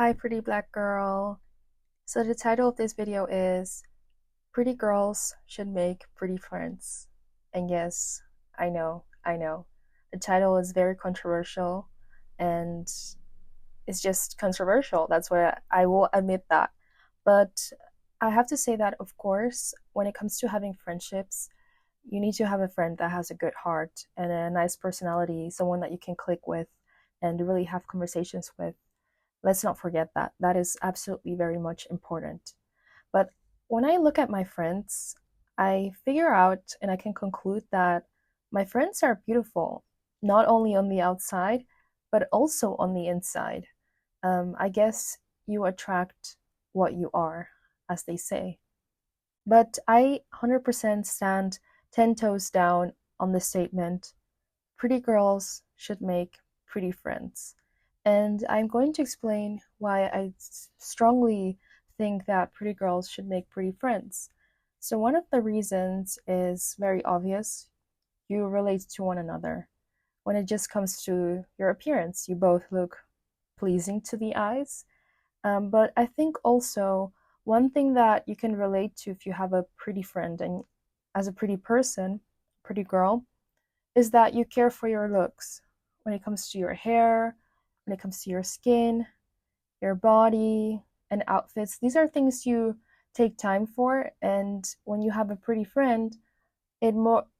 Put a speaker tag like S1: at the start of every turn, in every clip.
S1: Hi, pretty black girl. So the title of this video is Pretty Girls Should Make Pretty Friends. And yes, I know. The title is very controversial and it's just controversial. That's where I will admit that. But I have to say that, of course, when it comes to having friendships, you need to have a friend that has a good heart and a nice personality, someone that you can click with and really have conversations with. Let's not forget that. That is absolutely very much important. But when I look at my friends, I figure out and I can conclude that my friends are beautiful, not only on the outside, but also on the inside. I guess you attract what you are, as they say. But I 100% stand 10 toes down on the statement pretty girls should make pretty friends. And I'm going to explain why I strongly think that pretty girls should make pretty friends. So, one of the reasons is very obvious: you relate to one another. When it just comes to your appearance, you both look pleasing to the eyes. But I think also one thing that you can relate to if you have a pretty friend and as a pretty person, pretty girl, is that you care for your looks when it comes to your hair, when it comes to your skin, your body, and outfits. These are things you take time for, and when you have a pretty friend,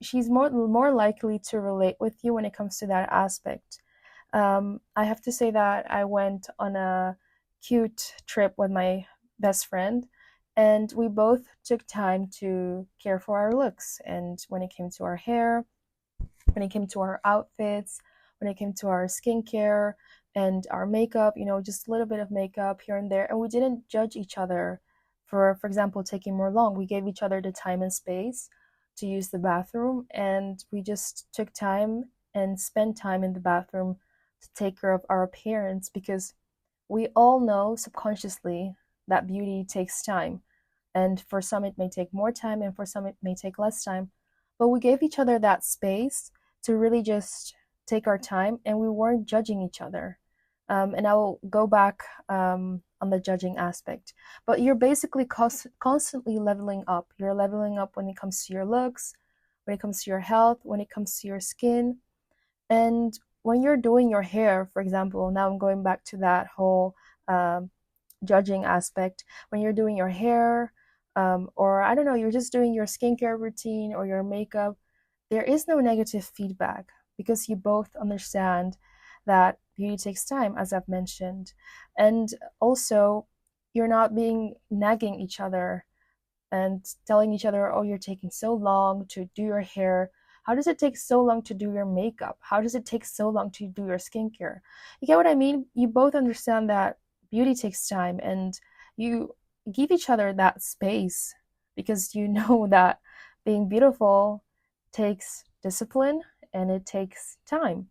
S1: she's more likely to relate with you when it comes to that aspect. I have to say that I went on a cute trip with my best friend, and we both took time to care for our looks. And when it came to our hair, when it came to our outfits, when it came to our skincare and our makeup, just a little bit of makeup here and there. And we didn't judge each other for example, taking more long. We gave each other the time and space to use the bathroom, and we just took time and spent time in the bathroom to take care of our appearance because we all know subconsciously that beauty takes time. And for some, it may take more time, and for some, it may take less time. But we gave each other that space to really just take our time, and we weren't judging each other. And I will go back on the judging aspect. But you're basically constantly leveling up. You're leveling up when it comes to your looks, when it comes to your health, when it comes to your skin. And when you're doing your hair, for example, now I'm going back to that whole um, judging aspect. When you're doing your hair, or I don't know, you're just doing your skincare routine or your makeup, there is no negative feedback because you both understand that beauty takes time, as I've mentioned. And also, you're not being nagging each other and telling each other, oh, you're taking so long to do your hair. How does it take so long to do your makeup? How does it take so long to do your skincare? You get what I mean? You both understand that beauty takes time and you give each other that space because you know that being beautiful takes discipline and it takes time.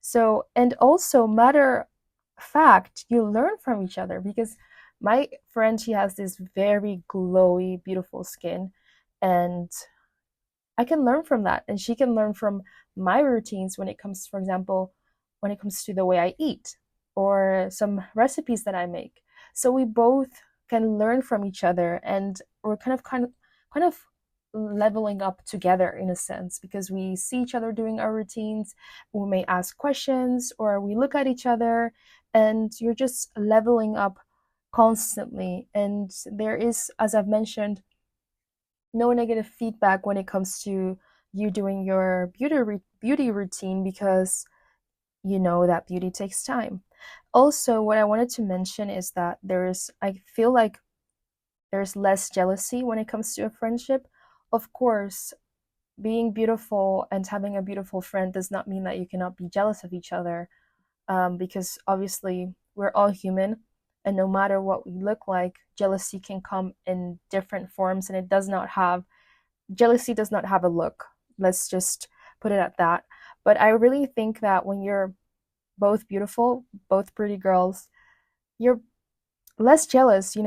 S1: So, and also, matter of fact, you learn from each other because my friend, she has this very glowy, beautiful skin, and I can learn from that. And she can learn from my routines when it comes, for example, when it comes to the way I eat or some recipes that I make. So we both can learn from each other and we're kind of leveling up together in a sense because we see each other doing our routines. We may ask questions or we look at each other and you're just leveling up constantly. And there is, as I've mentioned, no negative feedback when it comes to you doing your beauty routine because you know that beauty takes time. Also, what I wanted to mention is that I feel like there's less jealousy when it comes to a friendship. Of course, being beautiful and having a beautiful friend does not mean that you cannot be jealous of each other, because obviously we're all human, and no matter what we look like, jealousy can come in different forms, and jealousy does not have a look. Let's just put it at that. But I really think that when you're both beautiful, both pretty girls, you're less jealous,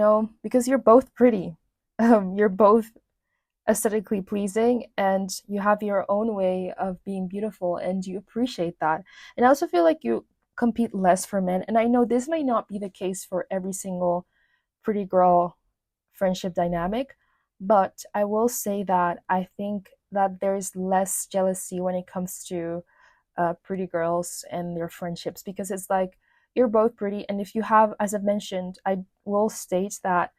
S1: because you're both pretty. You're both aesthetically pleasing and you have your own way of being beautiful and you appreciate that. And I also feel like you compete less for men. And I know this may not be the case for every single pretty girl friendship dynamic, but I will say that I think that there's less jealousy when it comes to pretty girls and their friendships, because it's like you're both pretty. And if you have, as I've mentioned, I will state that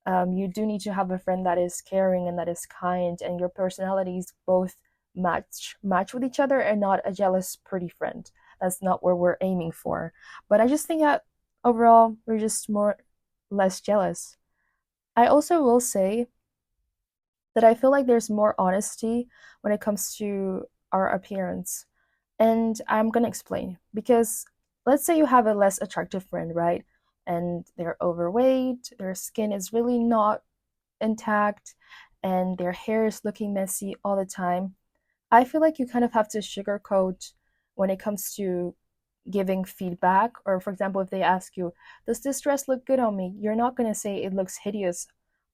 S1: you do need to have a friend that is caring and that is kind, and your personalities both match with each other, and not a jealous pretty friend. That's not what we're aiming for. But I just think that overall we're just more less jealous. I also will say that I feel like there's more honesty when it comes to our appearance. And I'm going to explain, because let's say you have a less attractive friend, right? And they're overweight, their skin is really not intact, and their hair is looking messy all the time. I feel like you kind of have to sugarcoat when it comes to giving feedback. Or, for example, if they ask you, does this dress look good on me? You're not going to say it looks hideous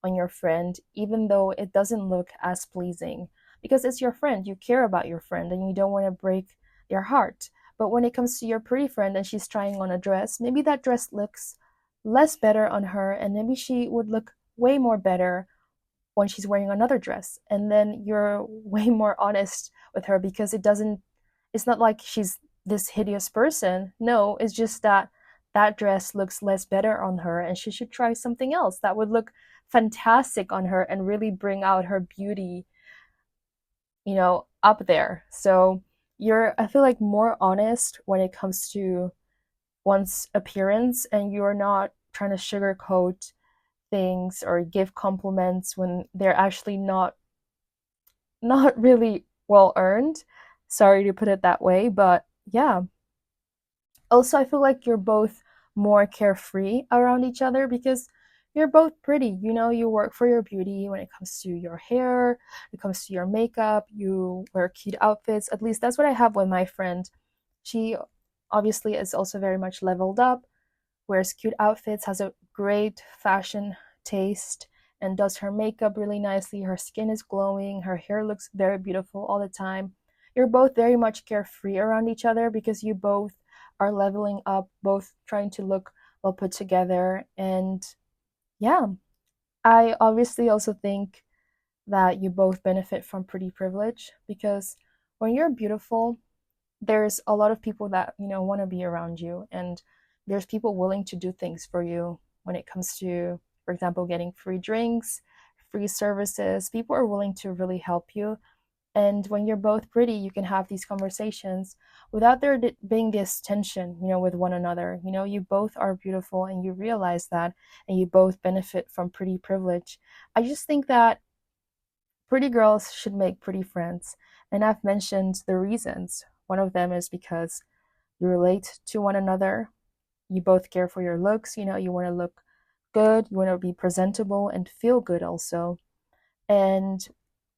S1: on your friend, even though it doesn't look as pleasing, because it's your friend. You care about your friend and you don't want to break their heart. But when it comes to your pretty friend and she's trying on a dress, maybe that dress looks less better on her, and maybe she would look way more better when she's wearing another dress. And then you're way more honest with her, because it's not like she's this hideous person. No, it's just that that dress looks less better on her and she should try something else that would look fantastic on her and really bring out her beauty, up there. So you're, I feel like, more honest when it comes to one's appearance, and you're not trying to sugarcoat things or give compliments when they're actually not really well earned. Sorry to put it that way, but yeah. Also, I feel like you're both more carefree around each other, because you're both pretty. You work for your beauty when it comes to your hair, when it comes to your makeup, you wear cute outfits. At least that's what I have with my friend. She obviously is also very much leveled up, wears cute outfits, has a great fashion taste, and does her makeup really nicely. Her skin is glowing, her hair looks very beautiful all the time. You're both very much carefree around each other, because you both are leveling up, both trying to look well put together. And yeah, I obviously also think that you both benefit from pretty privilege, because when you're beautiful, there's a lot of people that want to be around you, and there's people willing to do things for you when it comes to, for example, getting free drinks, free services. People are willing to really help you. And when you're both pretty, you can have these conversations without there being this tension, with one another. You both are beautiful and you realize that, and you both benefit from pretty privilege. I just think that pretty girls should make pretty friends. And I've mentioned the reasons. One of them is because you relate to one another. You both care for your looks. You want to look good, you want to be presentable and feel good also. And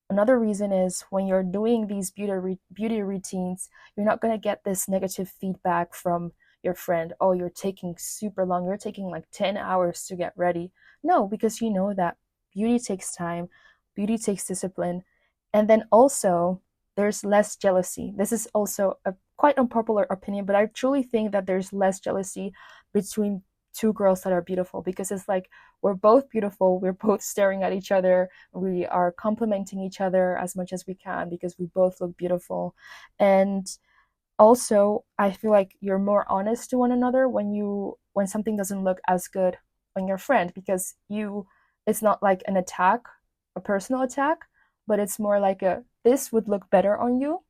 S1: another reason is, when you're doing these beauty routines, you're not going to get this negative feedback from your friend. Oh, you're taking super long. You're taking like 10 hours to get ready. No, because you know that beauty takes time, beauty takes discipline. And then also, there's less jealousy. This is also a quite unpopular opinion, but I truly think that there's less jealousy between two girls that are beautiful, because it's like we're both beautiful, we're both staring at each other, we are complimenting each other as much as we can because we both look beautiful. And also, I feel like you're more honest to one another when something doesn't look as good on your friend, because it's not like an attack, a personal attack, but it's more like this would look better on you,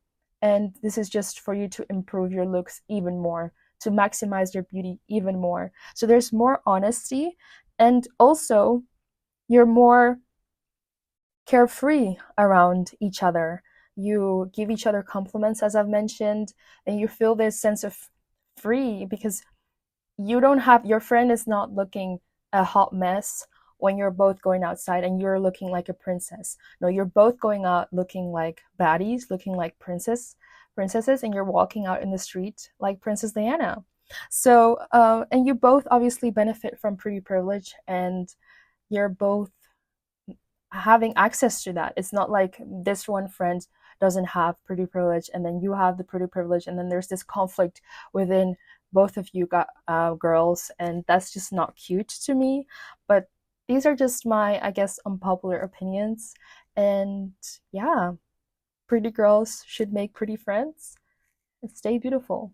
S1: and this is just for you to improve your looks even more, to maximize your beauty even more. So there's more honesty, and also you're more carefree around each other. You give each other compliments, as I've mentioned, and you feel this sense of free, because you don't have, your friend is not looking a hot mess when you're both going outside and you're looking like a princess. No, you're both going out looking like baddies, looking like princesses, and you're walking out in the street like Princess Diana. So, and you both obviously benefit from pretty privilege, and you're both having access to that. It's not like this one friend doesn't have pretty privilege and then you have the pretty privilege, and then there's this conflict within both of you got girls, and that's just not cute to me. But these are just my, I guess, unpopular opinions. And yeah, pretty girls should make pretty friends and stay beautiful.